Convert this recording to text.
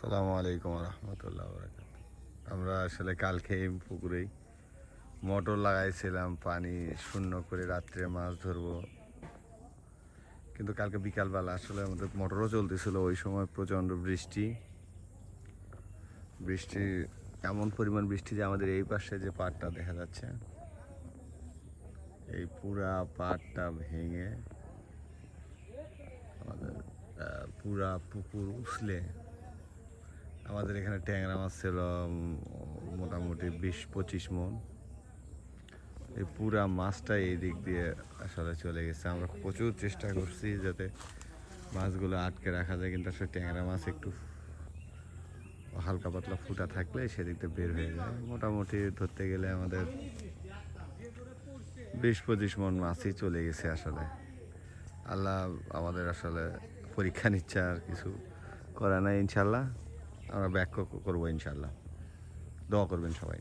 আসসালামু আলাইকুম রহমতুল্লাহ বরকাত। আমরা আসলে কালকে এই পুকুরেই মোটর লাগাইছিলাম পানি শূন্য করে রাত্রে মাছ ধরবো, কিন্তু কালকে বিকালবেলা আসলে আমাদের মোটরও চলতেছিল। ওই সময় প্রচণ্ড বৃষ্টি বৃষ্টি এমন পরিমাণ বৃষ্টি যে আমাদের এই পাশে যে পাড়টা দেখা যাচ্ছে, এই পুরা পাড়টা ভেঙে আমাদের পুরা পুকুর উছলে আমাদের এখানে ট্যাংরা মাছ ছিল মোটামুটি 20-25 মণ। এই পুরা মাছটা এই দিক দিয়ে আসলে চলে গেছে। আমরা প্রচুর চেষ্টা করছি যাতে মাছগুলো আটকে রাখা যায়, কিন্তু আসলে ট্যাংরা মাছ একটু হালকা পাতলা ফুটা থাকলে সেদিক দিয়ে বের হয়ে যায়। মোটামুটি ধরতে গেলে আমাদের 20-25 মণ মাছই চলে গেছে। আসলে আল্লাহ আমাদের আসলে পরীক্ষা নিচ্ছে, আর কিছু করা নাই। ইনশাল্লাহ আমরা ব্যাক করবো, ইনশাল্লাহ দোয়া করবেন সবাই।